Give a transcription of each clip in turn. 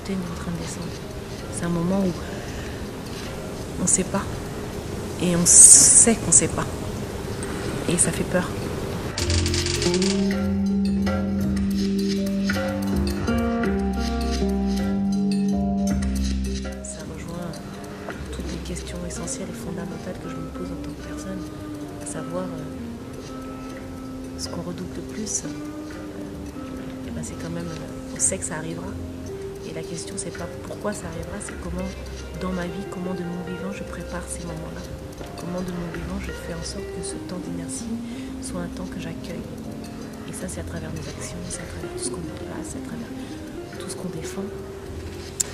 montagne est en train de descendre. C'est un moment où on ne sait pas. Et on sait qu'on ne sait pas. Et ça fait peur. Ça rejoint toutes les questions essentielles et fondamentales que je me pose en tant que personne. À savoir ce qu'on redoute le plus. C'est quand même, on sait que ça arrivera. Et la question, c'est pas pourquoi ça arrivera, c'est comment, dans ma vie, comment de mon vivant, je prépare ces moments-là. Comment de mon vivant, je fais en sorte que ce temps d'inertie soit un temps que j'accueille. Et ça, c'est à travers mes actions, c'est à travers tout ce qu'on met en place, c'est à travers tout ce qu'on défend.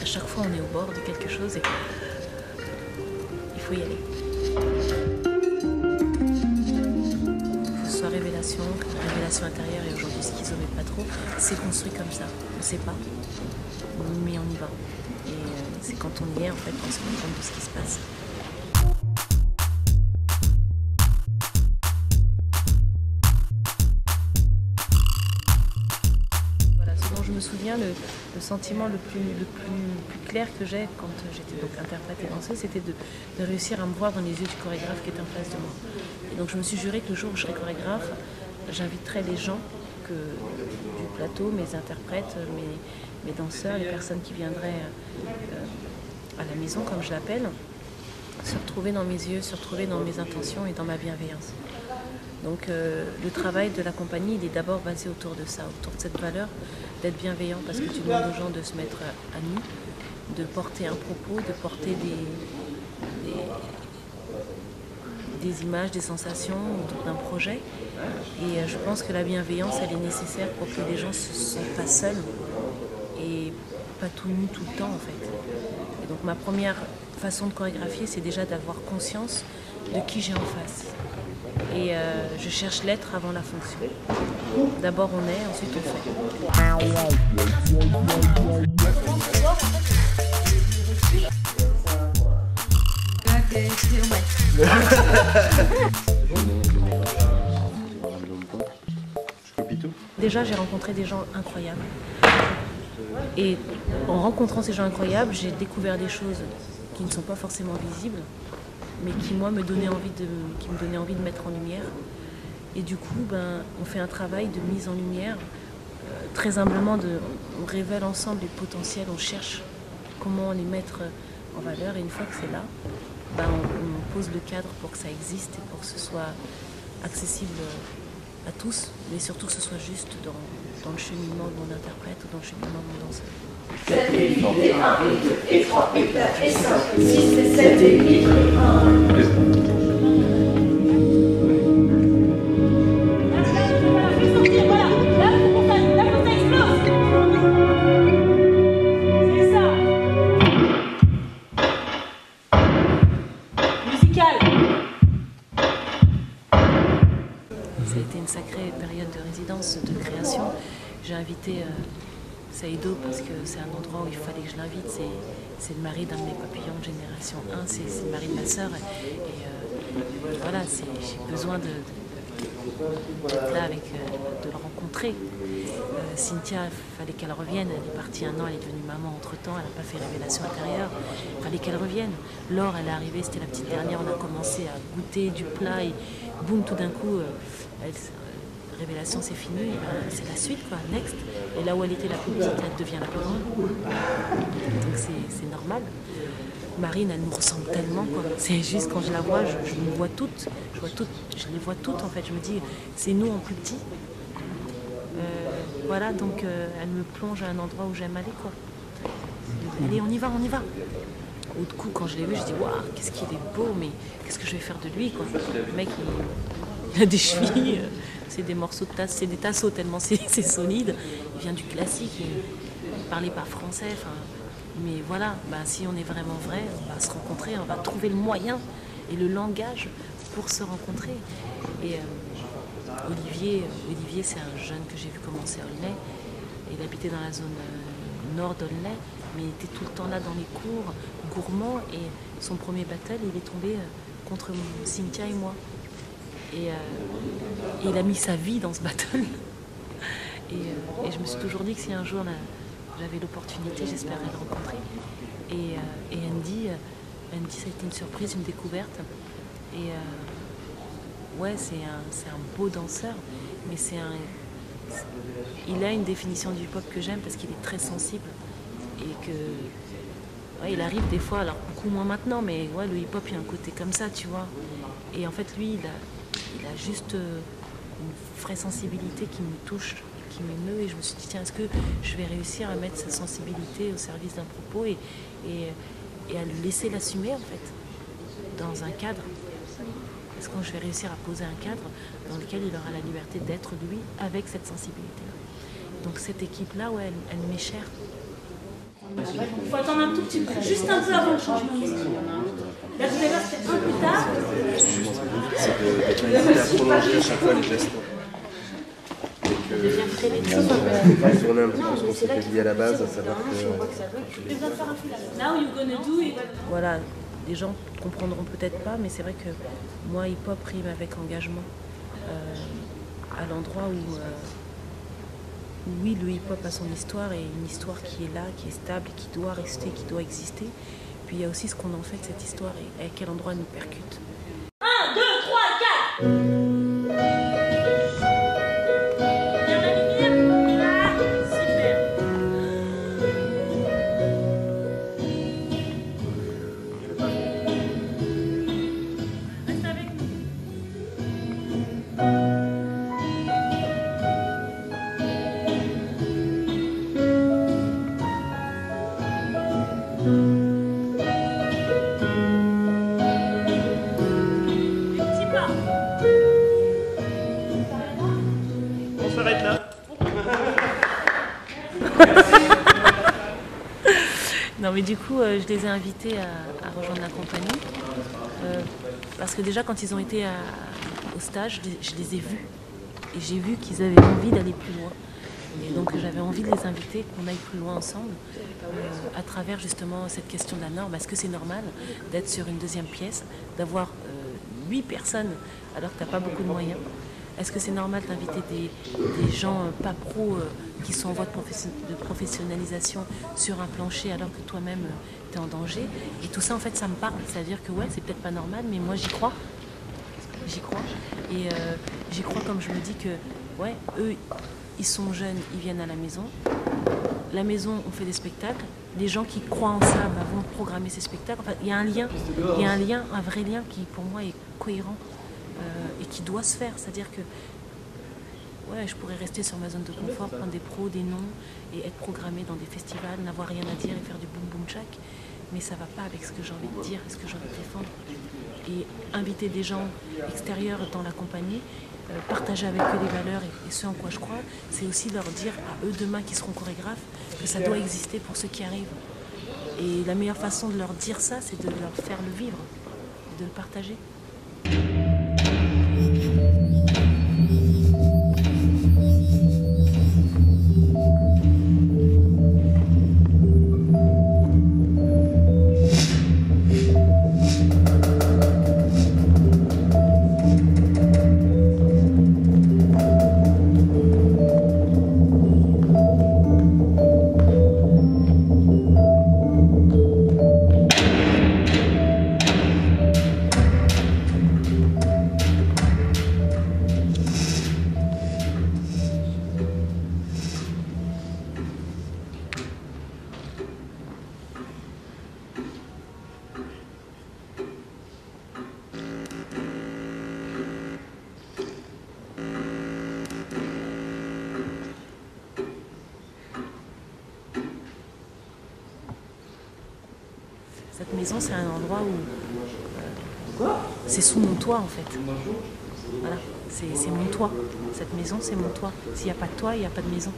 À chaque fois, on est au bord de quelque chose et il faut y aller. Révélation intérieure et aujourd'hui schizomètre pas trop, c'est construit comme ça. On ne sait pas, mais on y va. Et c'est quand on y est en fait qu'on se rend compte de ce qui se passe. Voilà, ce dont je me souviens, le sentiment le plus clair que j'ai quand j'étais donc interprète et danseuse, c'était de réussir à me voir dans les yeux du chorégraphe qui était en face de moi. Et donc je me suis juré que le jour où je serai chorégraphe, j'inviterai les gens du plateau, mes interprètes, mes danseurs, les personnes qui viendraient à la maison, comme je l'appelle, se retrouver dans mes yeux, se retrouver dans mes intentions et dans ma bienveillance. Donc le travail de la compagnie, il est d'abord basé autour de ça, autour de cette valeur d'être bienveillant, parce que tu demandes aux gens de se mettre à nu, de porter un propos, de porter des images, des sensations autour d'un projet. Et je pense que la bienveillance, elle est nécessaire pour que les gens ne se sentent pas seuls et pas tout nus tout le temps en fait. Et donc ma première façon de chorégraphier, c'est déjà d'avoir conscience de qui j'ai en face. Et je cherche l'être avant la fonction. D'abord on est, ensuite on fait. Déjà, j'ai rencontré des gens incroyables. Et en rencontrant ces gens incroyables, j'ai découvert des choses qui ne sont pas forcément visibles, mais qui, moi, me donnaient envie de mettre en lumière. Et du coup, on fait un travail de mise en lumière. Très humblement, on révèle ensemble les potentiels, on cherche comment les mettre en valeur. Et une fois que c'est là, on pose le cadre pour que ça existe et pour que ce soit accessible à tous, mais surtout que ce soit juste dans le cheminement de mon interprète ou dans le cheminement de mon danseur. 7 et 8 et 1 et 2 et 3 et 4 et 5 et 6 et 7 et 8 et 1. Ça a été une sacrée période de résidence, de création. J'ai invité Saïdo parce que c'est un endroit où il fallait que je l'invite. C'est le mari d'un de mes papillons de génération 1, c'est le mari de ma sœur. Et voilà, j'ai besoin d'être là, de le rencontrer. Cynthia, il fallait qu'elle revienne. Elle est partie 1 an, elle est devenue maman entre-temps. Elle n'a pas fait révélation intérieure. Il fallait qu'elle revienne. Laure, elle est arrivée, c'était la petite dernière. On a commencé à goûter du plat et boum, tout d'un coup, révélation, c'est fini. C'est la suite, quoi, next. Et là où elle était la plus petite, elle devient la plus grande. Donc c'est normal. Marine, elle nous ressemble tellement, quoi. C'est juste quand je la vois, je les vois toutes. Je les vois toutes, en fait. Je me dis, c'est nous en plus petit. Voilà, donc elle me plonge à un endroit où j'aime aller, quoi. Allez, on y va. Au coup, quand je l'ai vu, je dis, waouh, qu'est-ce qu'il est beau, mais qu'est-ce que je vais faire de lui, quoi. Le mec, il a des chevilles, c'est des morceaux de tasse, c'est des tasseaux tellement c'est solide. Il vient du classique, il parlait pas français, enfin. Mais voilà, si on est vraiment vrai, on va se rencontrer, on va trouver le moyen et le langage pour se rencontrer. Et Olivier, c'est un jeune que j'ai vu commencer à Aulnay. Il habitait dans la zone nord d'Aulnay, mais il était tout le temps là dans les cours, gourmand. Et son premier battle, il est tombé contre Cynthia et moi. Et il a mis sa vie dans ce battle. Et je me suis toujours dit que si un jour j'avais l'opportunité, j'espérais le rencontrer. Et Andy, ça a été une surprise, une découverte. Et ouais, c'est un beau danseur, mais il a une définition du hip-hop que j'aime parce qu'il est très sensible et que ouais, il arrive des fois, alors beaucoup moins maintenant, mais ouais, le hip-hop il y a un côté comme ça, tu vois. Et en fait, lui, il a juste une vraie sensibilité qui me touche, qui m'émeut, et je me suis dit tiens, est-ce que je vais réussir à mettre cette sensibilité au service d'un propos et à le laisser l'assumer en fait dans un cadre. Est-ce que je vais réussir à poser un cadre dans lequel il aura la liberté d'être lui avec cette sensibilité-là. Donc cette équipe-là, ouais, elle m'est chère. Il faut attendre un tout petit peu, juste un peu avant le changement musical. Là, vous allez voir, c'était un peu tard. C'est de prolonger à chaque fois les gestes. Tourner un petit peu ce qu'on s'était dit à la base, à savoir que... Voilà, les gens ne comprendront peut-être pas, mais c'est vrai que moi, hip-hop rime avec engagement. À l'endroit où, oui, le hip-hop a son histoire, et une histoire qui est là, qui est stable, qui doit rester, qui doit exister. Puis il y a aussi ce qu'on en fait de cette histoire et à quel endroit elle nous percute. 1, 2, 3, 4. On s'arrête là. Non mais du coup, je les ai invités à rejoindre la compagnie. Parce que déjà quand ils ont été au stage, je les ai vus. Et j'ai vu qu'ils avaient envie d'aller plus loin. Et donc j'avais envie de les inviter, qu'on aille plus loin ensemble, à travers justement cette question de la norme. Est-ce que c'est normal d'être sur une deuxième pièce, d'avoir 8 personnes alors que tu n'as pas beaucoup de moyens? Est-ce que c'est normal d'inviter des gens pas pros qui sont en voie de professionnalisation sur un plancher alors que toi-même tu es en danger? Et tout ça en fait ça me parle, c'est-à-dire que ouais, c'est peut-être pas normal, mais moi j'y crois. J'y crois. Et j'y crois comme je me dis que ouais, eux ils sont jeunes, ils viennent à la maison. La maison, on fait des spectacles. Les gens qui croient en ça vont programmer ces spectacles. Enfin, il y a un lien, un vrai lien qui pour moi est cohérent et qui doit se faire. C'est-à-dire que ouais, je pourrais rester sur ma zone de confort, prendre des pros, des noms et être programmé dans des festivals, n'avoir rien à dire et faire du boum boum tchak. Mais ça ne va pas avec ce que j'ai envie de dire et ce que j'ai envie de défendre. Et inviter des gens extérieurs dans la compagnie, partager avec eux les valeurs et ce en quoi je crois, c'est aussi leur dire à eux demain qui seront chorégraphes que ça doit exister pour ceux qui arrivent. Et la meilleure façon de leur dire ça, c'est de leur faire le vivre, de le partager. Cette maison, c'est un endroit où c'est sous mon toit en fait. Voilà, c'est mon toit. Cette maison, c'est mon toit. S'il n'y a pas de toit, il n'y a pas de maison.